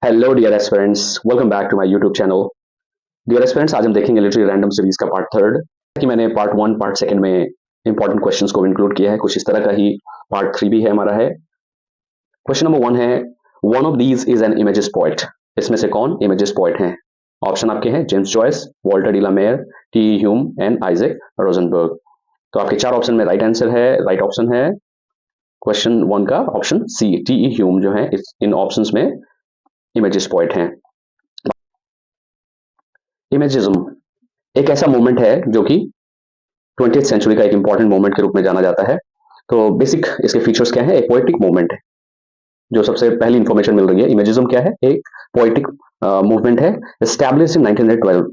Hello dear aspirants, welcome back to my YouTube channel. Dear aspirants, आज हम देखेंगे literary random series का part third. कि मैंने पार्ट वन पार्ट सेकंड में इंपॉर्टेंट क्वेश्चंस को इंक्लूड किया है, कुछ इस तरह का ही पार्ट थ्री भी है हमारा है। क्वेश्चन नंबर वन है, one of these is an imagist poet. इसमें से कौन इमेजेस पोएट हैं? ऑप्शन आपके हैं James Joyce, Walter de la Mare, T Hulme and Isaac Rosenberg. तो आपके चार ऑप्शन में राइट आंसर है, राइट ऑप्शन है क्वेश्चन वन का ऑप्शन सी, टी ह्यूम जो है इन ऑप्शंस में इमेजेस पोएट हैं। इमेजिज्म एक ऐसा मूवमेंट है जो कि 20th सेंचुरी का एक इंपॉर्टेंट मूवमेंट के रूप में जाना जाता है। तो बेसिक इसके फीचर्स क्या है? एक पोएटिक मूवमेंट है, जो सबसे पहली इंफॉर्मेशन मिल रही है। इमेजिज्म क्या है? एक पोएटिक मूवमेंट है, एस्टैब्लिश इन 1912।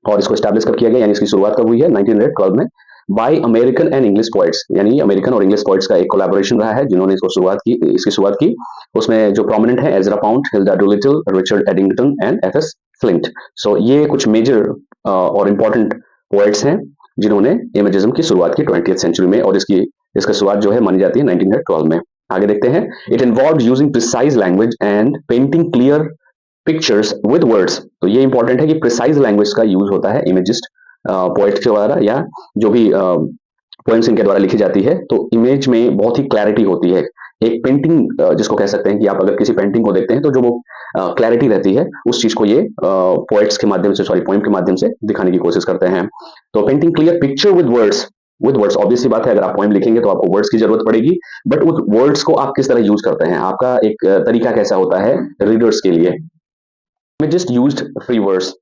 और इसको एस्टैब्लिश कब किया गया, यानी इसकी शुरुआत कब हुई है? 1912 में, bye American and English poets. यानी अमेरिकन और इंग्लिश पोइट्स का एक कोलैबोरेशन रहा है जिन्होंने इसकी शुरुआत की। उसमें जो प्रोमिनेंट है, Ezra Pound, Hilda Doolittle, Richard Aldington and F S. Flint. So ये कुछ मेजर और इम्पोर्टेंट पोएट्स हैं जिन्होंने इमेजिज्म की शुरुआत की 20th सेंचुरी में, और इसका शुरुआत जो है मानी जाती है 1912 में। आगे देखते हैं। It involve using precise language and painting clear pictures with words. तो ये इंपॉर्टेंट है कि प्रिसाइज लैंग्वेज का यूज होता है इमेजिस्ट पोएट के द्वारा, या जो भी पोएम्स इनके द्वारा लिखी जाती है, तो इमेज में बहुत ही क्लैरिटी होती है। एक पेंटिंग जिसको कह सकते हैं कि आप अगर किसी पेंटिंग को देखते हैं तो जो वो क्लैरिटी रहती है, उस चीज को ये पोएट्स के माध्यम से, सॉरी, पोएम के माध्यम से दिखाने की कोशिश करते हैं। तो painting clear picture with words obviously बात है, अगर आप पोएम लिखेंगे तो आपको वर्ड्स की जरूरत पड़ेगी, बट उस वर्ड्स को आप किस तरह यूज करते हैं, आपका एक तरीका कैसा होता है रीडर्स के लिए। इमेजेस यूज्ड फ्री वर्ड्स,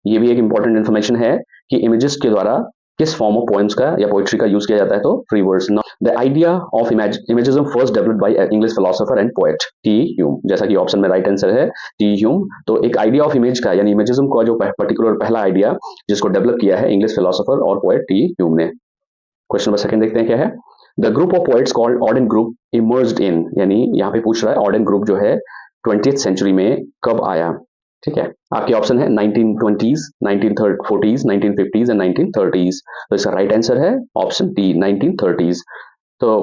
ये भी एक इंपॉर्टेंट इन्फॉर्मेशन है कि इमेजेस के द्वारा किस फॉर्म ऑफ पोएम्स का या पोएट्री का यूज किया जाता है, तो free words. The idea of imagism first developed by English philosopher and poet T Hume, जैसा कि ऑप्शन में राइट आंसर है टी ह्यूम। तो एक आइडिया ऑफ इमेज का, यानी इमेजिज्म का जो पर्टिकुलर पहला आइडिया जिसको डेवलप किया है इंग्लिश फिलोसोफर और पोएट टी ह्यूम ने। क्वेश्चन नंबर सेकंड देखते हैं क्या है। The group of poets called Auden group emerged in, यानी यहाँ पे पूछ रहा है ऑर्डन ग्रुप जो है 20th सेंचुरी में कब आया। ठीक है, आपके ऑप्शन है 1920s, 1940s, 1950s and 1930s। तो इसका राइट आंसर है ऑप्शन डी, 1930s। तो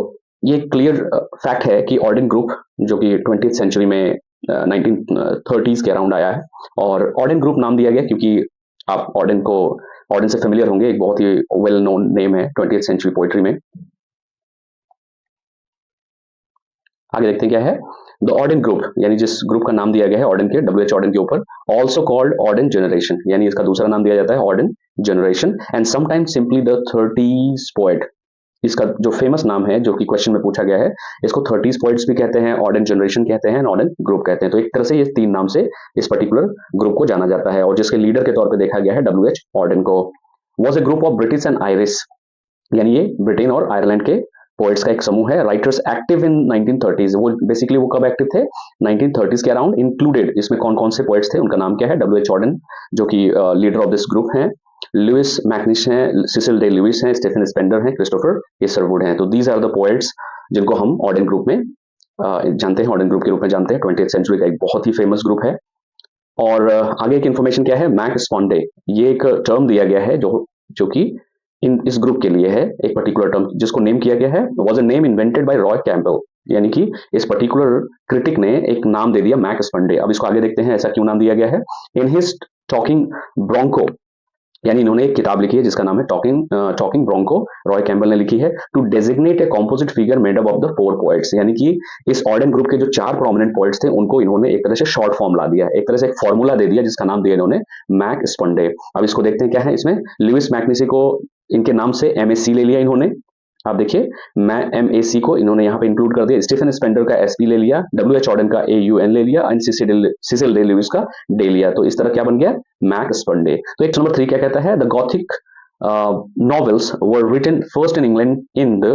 ये क्लियर फैक्ट है कि ऑर्डन ग्रुप जो कि 20th सेंचुरी में 1930s के अराउंड आया है, और ऑर्डन ग्रुप नाम दिया गया क्योंकि आप ऑर्डन से फेमिलियर होंगे, एक बहुत ही वेल नोन नेम है 20th सेंचुरी पोइट्री में। आगे देखते हैं क्या है। द ऑर्डन ग्रुप, यानी जिस ग्रुप का नाम दिया गया है ऑर्डन के, डब्ल्यू.एच. ऑर्डन के ऊपर, ऑल्सो कॉल्ड ऑर्डन जनरेशन, यानी इसका दूसरा नाम दिया जाता है Auden generation, and sometimes simply the 30s poet. इसका जो फेमस नाम है, जो कि क्वेश्चन में पूछा गया है, इसको 30s पोएट्स भी कहते हैं, ऑर्डन जनरेशन कहते हैं, ऑर्डन ग्रुप कहते हैं। तो एक तरह से ये तीन नाम से इस पर्टिकुलर ग्रुप को जाना जाता है, और जिसके लीडर के तौर पर देखा गया है डब्ल्यू.एच. ऑर्डन को। Was a group of British and Irish, यानी ये ब्रिटेन और आयरलैंड के पोएट्स का एक समूह है। राइटर्स एक्टिव इन 1930s, वो बेसिकली वो कब एक्टिव थे? 1930s के अराउंड। इंक्लूडेड इसमें कौन कौन से पोएट्स थे, उनका नाम क्या है? डब्ल्यू.एच. ऑर्डन जो कि लीडर ऑफ दिस ग्रुप हैं, लुइस मैकनिश हैं, सिसिल डे लुइस हैं, स्टीफन स्पेंडर हैं, क्रिस्टोफर इसरवुड हैं। तो दीज आर द पोएट्स जिनको हम ऑर्डन ग्रुप में जानते हैं, ऑर्डन ग्रुप के रूप में जानते हैं। 20th सेंचुरी का एक बहुत ही फेमस ग्रुप है। और आगे एक इन्फॉर्मेशन क्या है, मैक स्पॉन्डे, ये एक टर्म दिया गया है जो कि इस ग्रुप के लिए है, एक पर्टिकुलर टर्म जिसको नेम किया गया है, was a name invented by Roy Campbell, यानी कि इस पर्टिकुलर क्रिटिक ने एक नाम दे दिया मैक स्पॉन्डे। अब इसको आगे देखते हैं ऐसा क्यों नाम दिया गया है। इन हिज टॉकिंग ब्रोंको, यानी इन्होंने एक किताब लिखी है जिसका नाम है टॉकिंग ब्रोंको, रॉय कैम्पबेल ने लिखी है, to designate a composite figure made up of the 4 poets, यानी कि इस ऑर्डन ग्रुप के जो 4 प्रोमिनेंट पोएट्स थे उनको इन्होंने एक तरह से शॉर्ट फॉर्म ला दिया, एक तरह से एक फॉर्मूला दे दिया जिसका नाम दिया इन्होंने मैक स्पॉन्डे। अब इसको देखते हैं क्या है इसमें। लुइस मैकनिसी को इनके नाम से MSc ले लिया इन्होंने, आप देखिए MAC को इन्होंने यहाँ पे इंक्लूड कर दिया। स्टीफन स्पेंडर का SP ले लिया, डब्ल्यू.एच. ऑर्डन का AUN ले लिया, एंड सिसिल डे लुइस का डे लिया। तो इस तरह क्या बन गया? मैक स्पॉन्डे। तो एक नंबर 3 क्या कहता है, the Gothic novels were written first in England in the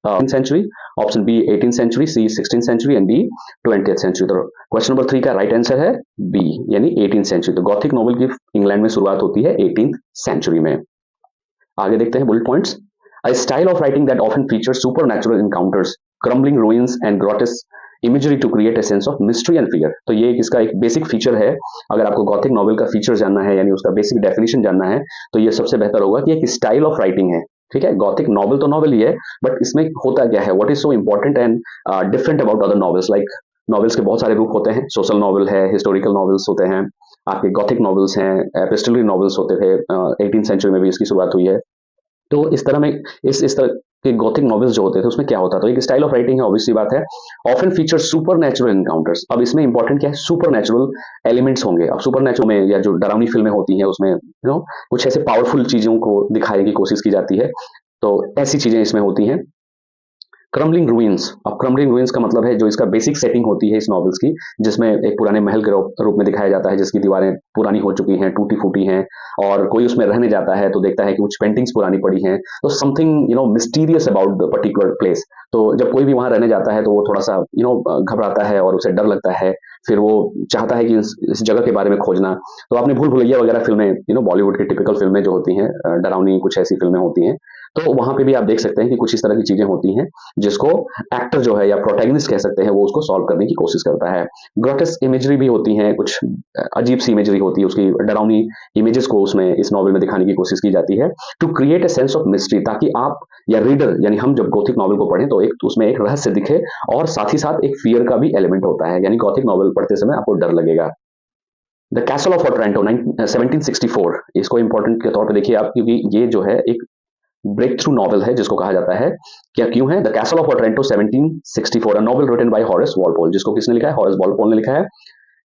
18th century. Option B 18th century, C 16th century and D 20th century। तो क्वेश्चन नंबर 3 का राइट आंसर है B, यानी 18th century। तो Gothic novel की England में शुरुआत होती है 18th century में। आगे देखते हैं bullet points. A style of writing that often features supernatural encounters, crumbling ruins and grotesque imagery to create a sense of mystery and fear। तो ये इसका एक बेसिक फीचर है। अगर आपको गॉथिक नॉवल का फीचर जानना है, यानी उसका बेसिक डेफिनेशन जानना है, तो ये सबसे बेहतर होगा कि एक स्टाइल ऑफ राइटिंग है। ठीक है, गॉथिक नॉवल तो नॉवल ही है, बट इसमें होता क्या है, what is so important and different about other novels, like novels के बहुत सारे ग्रुप होते हैं, सोशल नॉवल है, हिस्टोरिकल नॉवेल्स होते हैं, आपके गॉथिक नॉवेल्स हैं, एपिस्टलरी नॉवेल्स होते थे, 18th सेंचुरी में भी इसकी शुरुआत हुई है। तो इस तरह में इस तरह के गॉथिक नॉवेल्स जो होते थे उसमें क्या होता था, एक स्टाइल ऑफ राइटिंग है, ऑब्वियसली बात है, often feature super natural encounters. अब इसमें इंपॉर्टेंट क्या है, सुपर नेचुरल एलिमेंट्स होंगे। अब सुपर नेचुरल में या जो डरावनी फिल्में होती हैं उसमें कुछ ऐसे पावरफुल चीजों को दिखाने की कोशिश की जाती है, तो ऐसी चीजें इसमें होती हैं। क्रम्बलिंग रूइंस, अब क्रम्बलिंग रूइंस का मतलब है जो इसका बेसिक सेटिंग होती है इस नॉवेल्स की, जिसमें एक पुराने महल के रूप में दिखाया जाता है, जिसकी दीवारें पुरानी हो चुकी हैं, टूटी फूटी हैं, और कोई उसमें रहने जाता है तो देखता है कि कुछ पेंटिंग्स पुरानी पड़ी हैं, तो something mysterious about the particular place. तो जब कोई भी वहां रहने जाता है तो वो थोड़ा सा घबराता है और उसे डर लगता है, फिर वो चाहता है कि इस जगह के बारे में खोजना। तो आपने भूल भुलैया वगैरह फिल्में, बॉलीवुड की टिपिकल फिल्में जो होती हैं, डरावनी कुछ ऐसी फिल्में होती हैं, तो वहां पे भी आप देख सकते हैं कि कुछ इस तरह की चीजें होती हैं जिसको एक्टर जो है या प्रोटैगनिस्ट कह सकते हैं, वो उसको सॉल्व करने की कोशिश करता है। ग्रोटेस्क इमेजरी भी होती है, कुछ अजीब सी इमेजरी होती है, उसकी डरावनी इमेजेस को उसमें इस नॉवल में दिखाने की कोशिश की जाती है, to create a sense of mystery, ताकि आप या रीडर यानी हम जब गॉथिक नॉवल को पढ़ें तो एक उसमें एक रहस्य दिखे, और साथ ही साथ एक फियर का भी एलिमेंट होता है, यानी गॉथिक नॉवल पढ़ते समय आपको डर लगेगा। द कैसल ऑफ ऑटरेंटो 1764, इसको इंपॉर्टेंट के तौर पे देखिए आप, क्योंकि ये जो है एक ब्रेक थ्रू नॉवल है जिसको कहा जाता है। क्या क्यों है? The Castle of Otranto 1764, a novel written by Horace Walpole, जिसको किसने लिखा है? हॉरेस वॉलपोल ने लिखा है।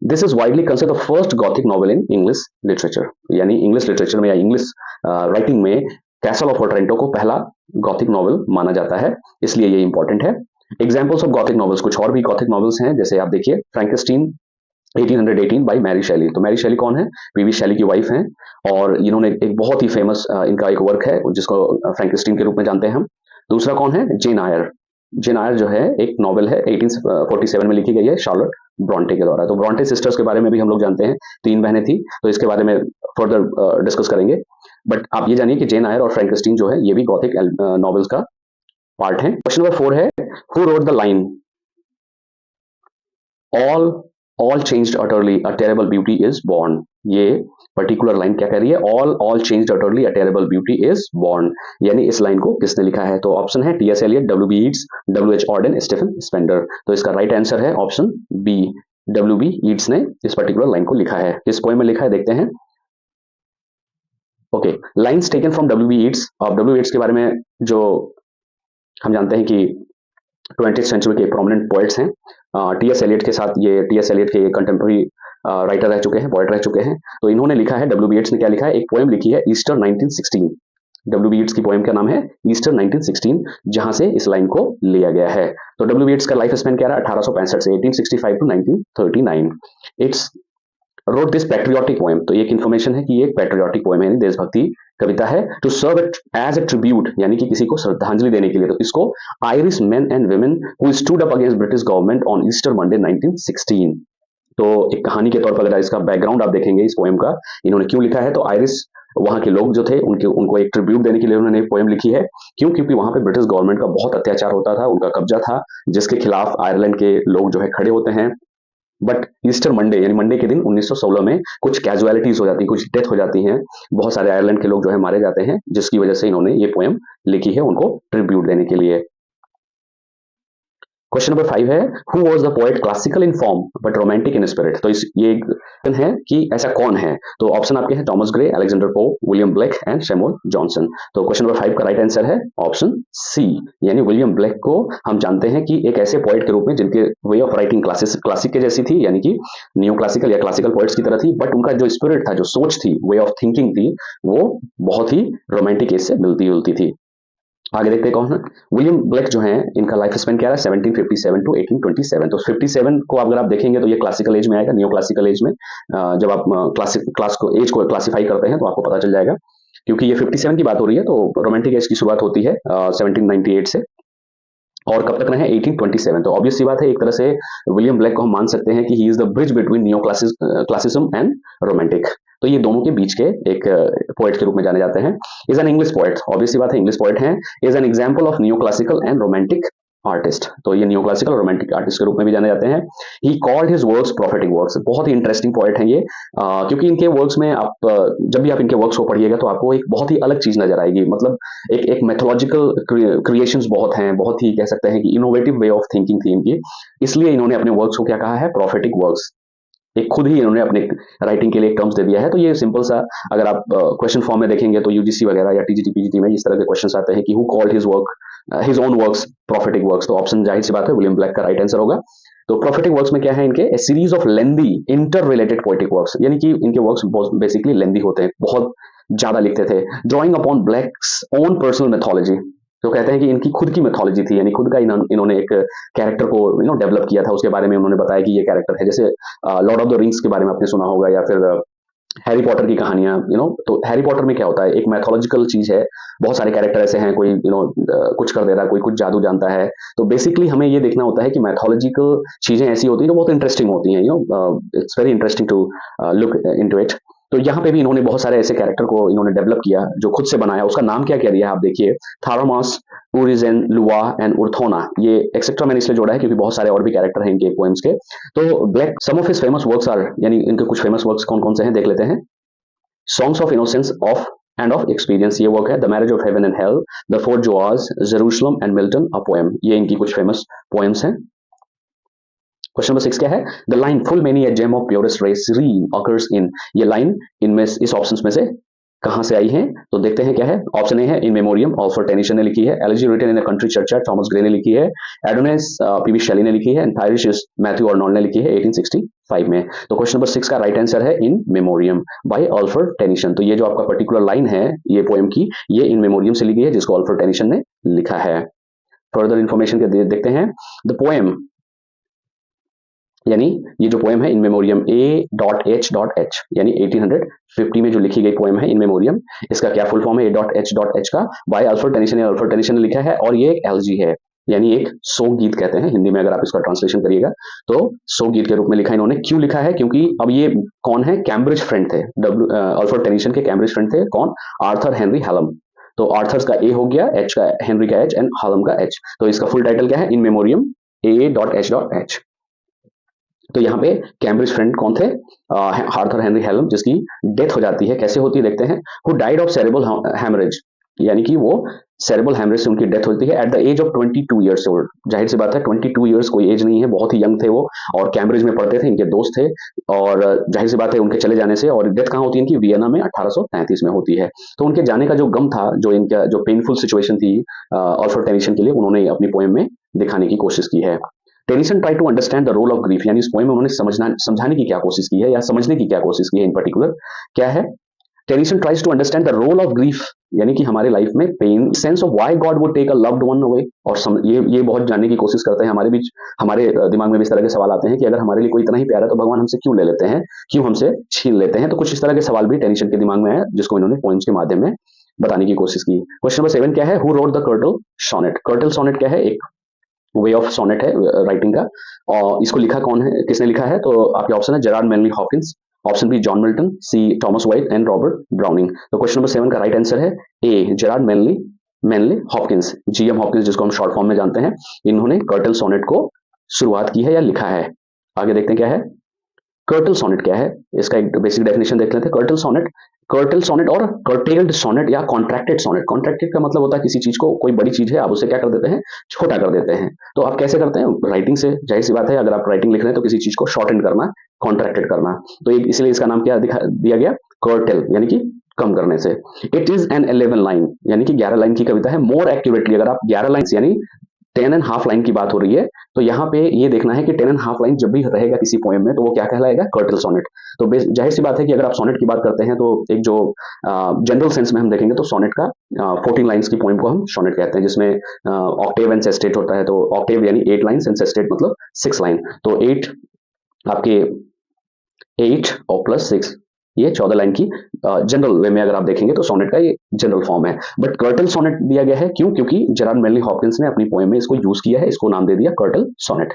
This is widely considered the first Gothic novel in English literature, यानी इंग्लिश लिटरेचर में या इंग्लिश राइटिंग में कैसल ऑफ ऑटरेंटो को पहला गॉथिक नॉवल माना जाता है, इसलिए ये इंपॉर्टेंट है। एग्जाम्पल्स ऑफ गॉथिक नॉवेल्स, कुछ और भी गॉथिक नॉवेल्स हैं, जैसे आप देखिए फ्रैंकेनस्टीन 1818 बाय मैरी शैली। तो मैरी शैली कौन है? पीवी शैली की वाइफ हैं, और इन्होंने एक बहुत ही फेमस इनका एक वर्क है जिसको फ्रैंकेनस्टीन के रूप में जानते हैं हम। दूसरा कौन है? जेन आयर। जेन आयर जो है एक नॉवेल है, 1847 में लिखी गई है शार्लोट ब्रॉन्टे के द्वारा। तो ब्रॉन्टे सिस्टर्स के बारे में भी हम लोग जानते हैं, 3 बहनें थी, तो इसके बारे में फर्दर डिस्कस करेंगे। बट आप ये जानिए कि जेन आयर और फ्रैंकेनस्टीन जो है ये भी गॉथिक नॉवेल्स का पार्ट है। क्वेश्चन नंबर 4 है, who wrote the line all changed utterly, a terrible beauty is born? ये पर्टिकुलर लाइन क्या कह रही है? all changed utterly, a terrible beauty is born, यानी इस लाइन को किसने लिखा है? तो ऑप्शन है T S Eliot, W B Yeats, W H Auden, Stephen Spender. तो इसका राइट आंसर है option B, W B Yeats ने इस पर्टिकुलर लाइन को लिखा है। किस पोएम में लिखा है देखते हैं। Okay, lines taken from W B Yeats. अब डब्ल्यू ईट्स के बारे में जो हम जानते हैं कि 20th सेंचुरी के प्रोमिनेंट पोइट्स हैं, टी एस एलियट के साथ, ये टी एस एलियट के कंटेम्प्रेरी राइटर रह चुके हैं, पोइट रह चुके हैं। तो इन्होंने लिखा है, डब्ल्यू बी ईट्स ने क्या लिखा है? एक पोएम लिखी है ईस्टर 1916। डब्ल्यू बी ईट्स की पोएम का नाम है ईस्टर 1916, जहां से इस लाइन को लिया गया है। तो डब्ल्यू बी ईट्स का लाइफ स्पैन क्या रहा? 1865 से 1865 to 1939। It's wrote this patriotic poem, तो एक इन्फॉर्मेशन है कि ये एक पैट्रियोटिक पोएम है, यानी देशभक्ति कविता है। To serve as a tribute, यानी कि किसी को श्रद्धांजलि देने के लिए। तो इसको Irish main and women who stood up against British government on Easter Monday 1916। तो एक कहानी के तौर पर अगर इसका बैकग्राउंड आप देखेंगे इस पोएम का, इन्होंने क्यों लिखा है, तो आयरिश वहां के लोग जो थे उनको एक ट्रिब्यूट देने के लिए उन्होंने एक पोएम लिखी है। क्यों? क्योंकि वहां पे ब्रिटिश गवर्नमेंट का बहुत अत्याचार होता था, उनका कब्जा था, जिसके खिलाफ आयरलैंड के लोग जो है खड़े होते हैं। बट ईस्टर मंडे यानी मंडे के दिन 1916 में कुछ कैजुअलिटीज हो जाती हैं, कुछ डेथ हो जाती हैं, बहुत सारे आयरलैंड के लोग जो है मारे जाते हैं, जिसकी वजह से इन्होंने ये पोएम लिखी है उनको ट्रिब्यूट देने के लिए। क्वेश्चन नंबर 5 है, who was the poet classical in form but romantic in spirit? तो ये क्वेश्चन है कि ऐसा कौन है? तो ऑप्शन आपके हैं Thomas Gray, Alexander pope, William Blake and Samuel Johnson. तो क्वेश्चन नंबर 5 का राइट आंसर है ऑप्शन सी, यानी विलियम ब्लेक को हम जानते हैं कि एक ऐसे पोएट के रूप में जिनके वे ऑफ राइटिंग क्लासिक के जैसी थी, यानी कि न्यू क्लासिकल या क्लासिकल पोएट्स की तरह थी, बट उनका जो स्पिरिट था, जो सोच थी, वे ऑफ थिंकिंग थी, वो बहुत ही रोमांटिक एज से मिलती जुलती थी। आगे देखते हैं कौन है विलियम ब्लेक जो है, इनका लाइफ स्पेन क्या है? 1757 टू 1827। तो 57 को अगर आप देखेंगे तो ये क्लासिकल एज में आएगा, नियो क्लासिकल एज में। जब आप एज को क्लासिफाई करते हैं तो आपको पता चल जाएगा, क्योंकि ये 57 की बात हो रही है, तो रोमांटिक एज की शुरुआत होती है 1798 से, और कब तक रहे? 1827। तो ऑब्वियस सी बात है, एक तरह से विलियम ब्लेक को हम मान सकते हैं कि he is the bridge between neo classicism and romantic. तो ये दोनों के बीच के एक पोएट के रूप में जाने जाते हैं। Is an English poet, obvious सी बात है इंग्लिश पोएट हैं। Is an example of neo classical and romantic artist. तो ये न्यू क्लासिकल और रोमांटिक आर्टिस्ट के रूप में भी जाने जाते हैं। He called his works prophetic works. बहुत ही इंटरेस्टिंग पॉइंट है ये, क्योंकि इनके वर्क्स में आप जब भी आप इनके वर्क्स को पढ़िएगा तो आपको एक बहुत ही अलग चीज नजर आएगी। मतलब एक मैथोलॉजिकल क्रिएशंस बहुत हैं, बहुत ही कह सकते हैं कि इनोवेटिव वे ऑफ थिंकिंग थी इनकी। इसलिए इन्होंने अपने वर्क्स को क्या कहा है, प्रोफेटिक वर्क्स। एक खुद ही इन्होंने अपने राइटिंग के लिए टर्म्स दे दिया है। तो ये सिंपल सा, अगर आप क्वेश्चन फॉर्म में देखेंगे तो यूजीसी वगैरह या टीजीटी पीजीटी में इस तरह के क्वेश्चन आते हैं कि who called his work his own works prophetic works. तो ऑप्शन जाहिर सी बात है विलियम ब्लैक का राइट आंसर होगा। तो प्रोफेटिक वर्क्स में क्या है इनके, a series of lengthy interrelated poetic works, यानी कि इनके वर्क्स बेसिकली लेंदी होते हैं, बहुत ज्यादा लिखते थे। Drawing upon blacks own personal methodology. तो कहते हैं कि इनकी खुद की मेथोलॉजी थी, यानी खुद का इन्होंने एक कैरेक्टर को डेवलप किया था, उसके बारे में उन्होंने बताया कि ये कैरेक्टर है। जैसे लॉर्ड ऑफ द रिंग्स के बारे में आपने सुना होगा, या फिर हैरी पॉटर की कहानियां, तो हैरी पॉटर में क्या होता है, एक मैथोलॉजिकल चीज है। बहुत सारे कैरेक्टर ऐसे हैं, कोई कुछ कर दे रहा है, कोई कुछ जादू जानता है। तो बेसिकली हमें ये देखना होता है कि मैथोलॉजिकल चीजें ऐसी होती हैं जो बहुत इंटरेस्टिंग होती हैं। It's very interesting to look into it. तो यहाँ पे भी इन्होंने बहुत सारे ऐसे कैरेक्टर को इन्होंने डेवलप किया, जो खुद से बनाया। उसका नाम क्या क्या दिया है आप देखिए, थारामास, उरिजेन, लुआ एंड उर्थोना। ये एक्सेट्रा मैंने इसलिए जोड़ा है क्योंकि बहुत सारे और भी कैरेक्टर हैं इनके पोएम्स के। तो Blake some of his famous works are, यानी इनके कुछ फेमस वर्क्स कौन कौन से हैं देख लेते हैं। Songs of Innocence of and of Experience, ये वर्क है। The Marriage of Heaven and Hell, the Four Zoas, Jerusalem and Milton a poem. ये इनकी कुछ फेमस पोएम्स हैं। क्वेश्चन नंबर 6 क्या है, the line full many a gem of purest ray serene occurs in. ये लाइन इनमें इस options में से कहां से आई है, तो देखते हैं क्या है। ऑप्शन ए है इन मेमोरियम, ऑल्फ्रेड टेनिसन ने लिखी है। Elegy written in the country church, Thomas Gray ने लिखी है। एडोनिस पीवी शेली ने लिखी है। एंड थायरिस मैथ्यू अर्नोल्ड ने लिखी है 1865 में। तो क्वेश्चन नंबर 6 का राइट आंसर है इन मेमोरियम बाय ऑल्फ्रेड टेनिसन। तो ये जो आपका पर्टिकुलर लाइन है ये पोएम की, ये इन मेमोरियम से लिखी है, जिसको ऑल्फ्रेड टेनिसन ने लिखा है। फर्दर इन्फॉर्मेशन के देखते हैं। द पोएम, यानी ये जो पोएम है इन मेमोरियम A.H.H, यानी 1850 में जो लिखी गई पोएम है इन मेमोरियम, इसका क्या फुल फॉर्म है A.H.H का, बाय अल्फ्रेड टेनिसन ने लिखा है। और ये एक एलजी है, यानी एक शोक गीत कहते हैं हिंदी में, अगर आप इसका ट्रांसलेशन करिएगा तो शोक गीत के रूप में लिखा इन्होंने। क्यों लिखा है, क्योंकि अब ये कौन है, कैम्ब्रिज फ्रेंड थे, अल्फ्रेड टेनिसन के कैम्ब्रिज फ्रेंड थे। कौन, आर्थर हेनरी हैलम। तो आर्थर्स का ए हो गया, एच का हेनरी का एच, एंड हैलम का एच। तो इसका फुल टाइटल क्या है, इन मेमोरियम A.H.H। तो यहाँ पे कैम्ब्रिज फ्रेंड कौन थे, आर्थर हेनरी हेलम, जिसकी डेथ हो जाती है। कैसे होती है देखते हैं। Who died of cerebral haemorrhage, यानी कि वो सेरेब्रल हैमरेज से उनकी डेथ होती है at the age of 22 years old. जाहिर सी बात है 22 ईयर्स कोई एज नहीं है, बहुत ही यंग थे वो, और कैम्ब्रिज में पढ़ते थे, इनके दोस्त थे। और जाहिर सी बात है उनके चले जाने से, और डेथ कहाँ होती है इनकी, वियना में 1833 में होती है। तो उनके जाने का जो गम था, जो इनका जो पेनफुल सिचुएशन थी ऑल्फ्रेड टेनिसन के लिए, उन्होंने अपनी पोएम में दिखाने की कोशिश की है। Tennyson try to understand the role of grief, यानी इस पोएम में उन्होंने समझाने की क्या कोशिश की है, या समझने की क्या कोशिश की है इन पर्टिकुलर, क्या है। Tennyson tries to understand the role of grief, यानी कि हमारे लाइफ में pain, sense of why God would take a loved one away. और ये बहुत जानने की कोशिश करते हैं हमारे बीच, हमारे दिमाग में भी इस तरह के सवाल आते हैं कि अगर हमारे लिए कोई इतना ही प्यारा है तो भगवान हमसे क्यों ले लेते हैं, क्यों हमसे छीन लेते हैं। तो कुछ इस तरह के सवाल भी टेनिसन के दिमाग में है, जिसको इन्होंने पोएम्स के माध्यम में बताने की कोशिश की। क्वेश्चन नंबर 7 क्या है, who wrote the curtal sonnet. Curtal sonnet क्या है, एक वे ऑफ सोनेट है राइटिंग का, और इसको लिखा कौन है, किसने लिखा है, तो आपके ऑप्शन है Gerard Manley Hopkins, option B John Milton, C Thomas Wyatt and Robert Browning. तो क्वेश्चन नंबर 7 का राइट आंसर है A Gerard Manley Hopkins, G M Hopkins, जिसको हम शॉर्ट फॉर्म में जानते हैं। इन्होंने कर्टल सोनेट को शुरुआत की है या लिखा है। आगे देखते हैं क्या है कर्टल सोनेट क्या है, इसका एक बेसिक डेफिनेशन देख लेते हैं। कर्टल सोनेट और कर्टेल्ड सोनेट या कॉन्ट्रैक्टेड सोनेट। कॉन्ट्रैक्टेड का मतलब होता है किसी चीज को, कोई बड़ी चीज है, आप उसे क्या कर देते हैं, छोटा कर देते हैं। तो आप कैसे करते हैं, राइटिंग से। जाहिर सी बात है अगर आप राइटिंग लिख रहे हैं तो किसी चीज को शॉर्टेन करना, कॉन्ट्रैक्टेड करना। तो इसलिए इसका नाम क्या दिया गया, कर्टेल, यानी कि कम करने से। इट इज एन 11 लाइन, यानी कि 11 लाइन की कविता है। मोर एक्यूरेटली अगर आप 11 लाइन यानी 10.5 लाइन की बात हो रही है, तो यहाँ पे ये देखना है कि 10.5 लाइन जब भी रहेगा किसी पोएम में तो वो क्या कहलाएगा, कर्टल सोनेट। तो जाहिर सी बात है कि अगर आप सोनेट की बात करते हैं तो एक जो जनरल सेंस में हम देखेंगे तो सोनेट का 14 लाइन्स की पोएम को हम सोनेट कहते हैं, जिसमें ऑक्टेव एंड सेस्टेट होता है। तो ऑक्टेव यानी 8 लाइन्स एंड सेस्टेट मतलब 6 लाइन। तो 8 आपके 8 और प्लस 6, ये 14 लाइन की जनरल वे में अगर आप देखेंगे तो सोनेट का ये जनरल फॉर्म है। बट कर्टल सोनेट दिया गया है क्यों, क्योंकि जेरार्ड मैनली हॉकिंस ने अपनी पोएम में इसको यूज किया है, इसको नाम दे दिया कर्टल सोनेट।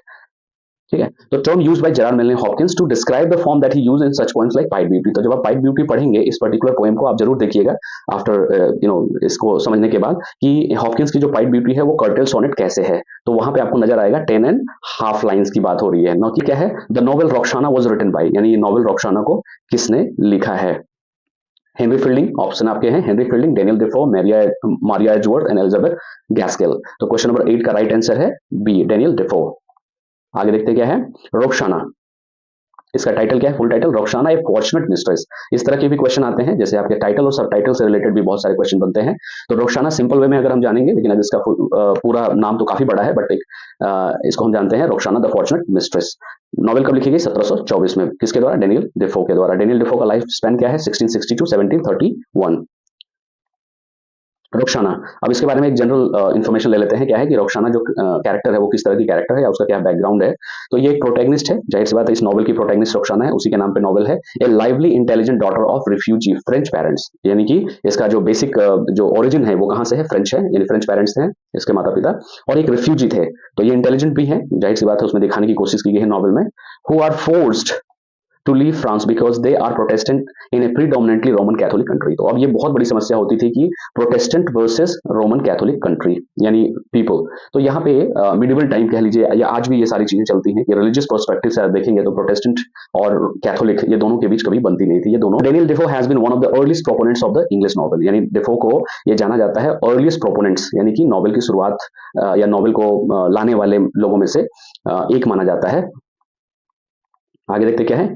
ठीक है। तो term used by Gerard Manley Hopkins to describe the form that he used in such poems like Pied Beauty. तो जब आप पाइट ब्यूटी पढ़ेंगे इस पर्टिकुलर पोएम को आप जरूर देखिएगा आफ्टर इसको समझने के बाद कि हॉपकिंस की जो पाइट ब्यूटी है वो कर्टेल सोनेट कैसे है। तो वहां पे आपको नजर आएगा 10.5 लाइन्स की बात हो रही है ना कि क्या है the novel Roxana was written by, यानी ये नॉवल रॉक्साना को किसने लिखा है। हेनरी फील्डिंग ऑप्शन आपके हैं, Henry Fielding, Daniel Defoe, Maria Edgeworth and Elizabeth Gaskell. तो क्वेश्चन नंबर 8 का राइट आंसर है बी, डेनियल डेफो। आगे देखते क्या है, रोक्साना, इसका टाइटल क्या है, full title Roxana a Fortunate Mistress. इस तरह के भी क्वेश्चन आते हैं, जैसे आपके टाइटल और सब टाइटल से रिलेटेड भी बहुत सारे क्वेश्चन बनते हैं। तो रोक्साना सिंपल वे में अगर हम जानेंगे, लेकिन अब इसका पूरा नाम तो काफी बड़ा है, बट इसको हम जानते हैं रोक्साना द फॉर्चुनेट मिस्ट्रेस। नॉवेल कब लिखी गई, 1724 में, किसके द्वारा, डेनियल डेफो के द्वारा। डेनियल डेफो का लाइफ स्पैन क्या है, 1660 टू 1731। रोक्साना, अब इसके बारे में एक जनरल इन्फॉर्मेशन ले लेते हैं। क्या है कि रोक्साना जो कैरेक्टर है वो किस तरह की कैरेक्टर है या उसका क्या बैकग्राउंड है। तो ये एक प्रोटैगनिस्ट है, जाहिर सी बात है इस नॉवल की प्रोटैगनिस्ट रोक्साना है, उसी के नाम पे नॉवल है। A lively intelligent daughter of refugee French parents, यानी कि इसका जो बेसिक जो ओरिजिन है वो कहाँ से है, फ्रेंच है, यानी फ्रेंच पेरेंट्स हैं इसके माता पिता, और एक रिफ्यूजी थे। तो ये इंटेलिजेंट भी है, जाहिर सी बात है उसमें दिखाने की कोशिश की गई है नॉवल में। Who are forced to leave France because they are Protestant in a predominantly Roman Catholic country. तो अब ये बहुत बड़ी समस्या होती थी कि Protestant versus Roman Catholic country यानी पीपल। तो यहाँ पे मिडिवल टाइम कह लीजिए या आज भी ये सारी चीजें चलती हैं कि रिलीजियस पर्सपेक्टिव से आप देखेंगे तो प्रोटेस्टेंट और कैथोलिक ये दोनों के बीच कभी बनती नहीं थी ये दोनों। Daniel Defoe has been one of the earliest proponents of the English novel, यानी डेफो को ये जाना जाता है अर्लीस्ट प्रोपोनेंट्स, यानी कि नॉवल की शुरुआत या नॉवल को लाने वाले लोगों में से एक माना जाता है। आगे देखते क्या है,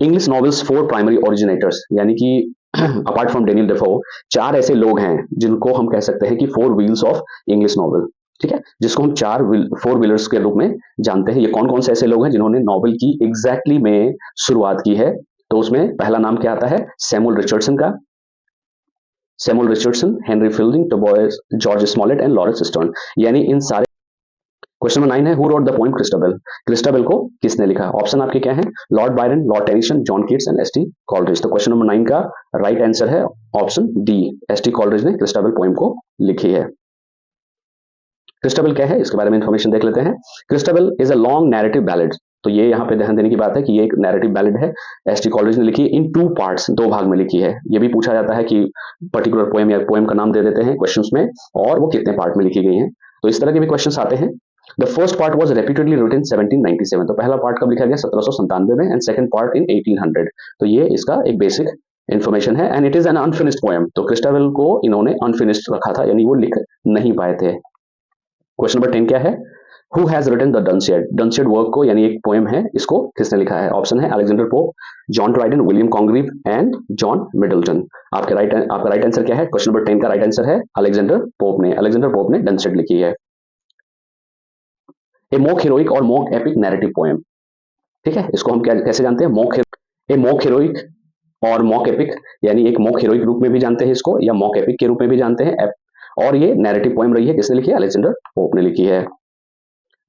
इंग्लिश नॉवेल्स 4 प्राइमरी ओरिजिनेटर्स, यानी कि अपार्ट फ्रॉम डेनियल डेफो 4 ऐसे लोग हैं जिनको हम कह सकते हैं कि 4 व्हील्स ऑफ इंग्लिश नॉवल, ठीक है, जिसको हम 4 व्हीलर्स के रूप में जानते हैं। ये कौन कौन से ऐसे लोग हैं जिन्होंने नॉवल की एग्जैक्टली में शुरुआत की है। तो उसमें पहला नाम क्या आता है, सैमुअल रिचर्डसन का, Samuel Richardson, Henry fielding, Tobias, George Smollett and Lawrence stern, यानी इन सारे। क्वेश्चन नंबर 9 है, who wrote the poem Christabel, Christabel को किसने लिखा। ऑप्शन आपके क्या है, Lord Byron, Lord Tennyson, John Keats and S T Coleridge. तो क्वेश्चन नंबर 9 का राइट आंसर है option D, S T Coleridge ने क्रिस्टबेल पोएम को लिखी है। क्रिस्टबेल क्या है इसके बारे में इंफॉर्मेशन देख लेते हैं। Christabel is a long narrative ballad. तो ये यहाँ पे ध्यान देने की बात है कि ये एक नैरेटिव बैलेड है, एस टी कॉलरिज ने लिखी इन 2 पार्ट्स, 2 भाग में लिखी है। ये भी पूछा जाता है कि पर्टिकुलर पोएम या पोएम का नाम दे देते हैं क्वेश्चंस में और वो कितने पार्ट में लिखी गई है। तो इस तरह के भी क्वेश्चंस आते हैं। The first part was reputedly written 1797। तो पहला पार्ट कब लिखा गया, 1797 में, एंड सेकंड पार्ट इन 1800। तो ये इसका एक बेसिक इन्फॉर्मेशन है। And it is an unfinished poem. तो क्रिस्टबेल को इन्होंने अनफिनिश्ड रखा था, यानी वो लिख नहीं पाए थे। क्वेश्चन नंबर 10 क्या है, who has written the Dunciad, Dunciad work को, यानी एक पोएम है, इसको किसने लिखा है। ऑप्शन है Alexander pope, John Dryden, William Congreve and John Middleton. आपका राइट आंसर क्या है, क्वेश्चन नंबर 10 का राइट आंसर है अलेक्जेंडर पोप ने डनसियड लिखी है। ए मोक हीरोइक और मोक एपिक नैरेटिव पोएम, ठीक है, इसको हम कैसे जानते हैं, मोक हीरोइक और मॉक एपिक, यानी एक मॉक हीरोइक रूप में भी जानते हैं इसको या मॉक एपिक के रूप में भी जानते हैं। और ये नैरेटिव पोएम रही है, किसने लिखी है, अलेक्जेंडर पोप ने लिखी है।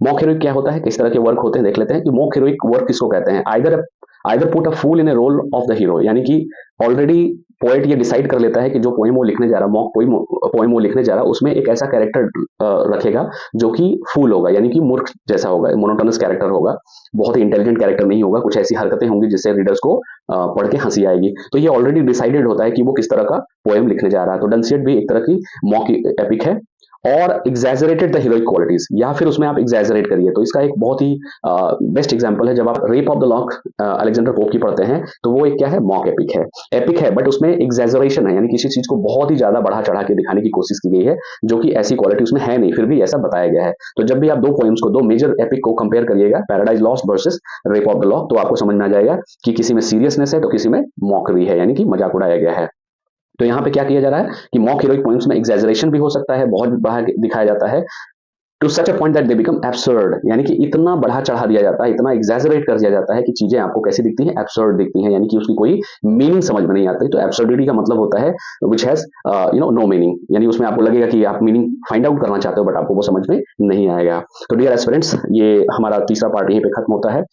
मॉक हीरोइक क्या होता है, किस तरह के वर्क होते हैं देख लेते हैं कि मॉक हीरोइक वर्क किसको कहते हैं। Either put a fool in a role of the hero, यानी कि ऑलरेडी पोएट ये डिसाइड कर लेता है कि जो पोएम वो लिखने जा रहा है, मॉक पोएम वो लिखने जा रहा है, उसमें एक ऐसा कैरेक्टर रखेगा जो कि फूल होगा, यानी कि मूर्ख जैसा होगा, मोनोटोनस कैरेक्टर होगा, बहुत ही इंटेलिजेंट कैरेक्टर नहीं होगा, कुछ ऐसी हरकतें होंगी जिससे रीडर्स को पढ़ के हंसी आएगी। तो ये ऑलरेडी डिसाइडेड होता है कि वो किस तरह का पोएम लिखने जा रहा है। तो डनसियड भी एक तरह की मॉक एपिक है। और एग्जैजरेटेड द हीरोइक क्वालिटीज, या फिर उसमें आप एग्जैजरेट करिए। तो इसका एक बहुत ही बेस्ट एग्जांपल है, जब आप rape of the lock Alexander pope की पढ़ते हैं तो वो एक क्या है, मॉक एपिक है, बट उसमें एग्जैजरेशन है, यानी किसी चीज को बहुत ही ज्यादा बढ़ा चढ़ा के दिखाने की कोशिश की गई है, जो कि ऐसी क्वालिटी उसमें है नहीं, फिर भी ऐसा बताया गया है। तो जब भी आप 2 पोएम्स को, 2 मेजर एपिक को कंपेयर करिएगा, paradise lost versus rape of the lock, तो आपको समझ में आ जाएगा कि किसी में सीरियसनेस है तो किसी में मॉकरी है, यानी कि मजाक उड़ाया गया है। तो यहाँ पे क्या किया जा रहा है कि मॉक हीरोइक पोएम्स में एग्जैजरेशन भी हो सकता है, बहुत बढ़ा दिखाया जाता है, to such a point that they become absurd, यानी कि इतना बढ़ा चढ़ा दिया जाता है, इतना एग्जैजरेट कर दिया जाता है कि चीजें आपको कैसी दिखती हैं, एब्सर्ड दिखती हैं, यानी कि उसकी कोई मीनिंग समझ में नहीं आती। तो एब्सर्डिटी का मतलब होता है विच हैज नो मीनिंग, यानी उसमें आपको लगेगा कि आप मीनिंग फाइंड आउट करना चाहते हो बट आपको वो समझ में नहीं आएगा। तो डियर एस्पिरेंट्स, ये हमारा तीसरा पार्ट यहीं पे खत्म होता है।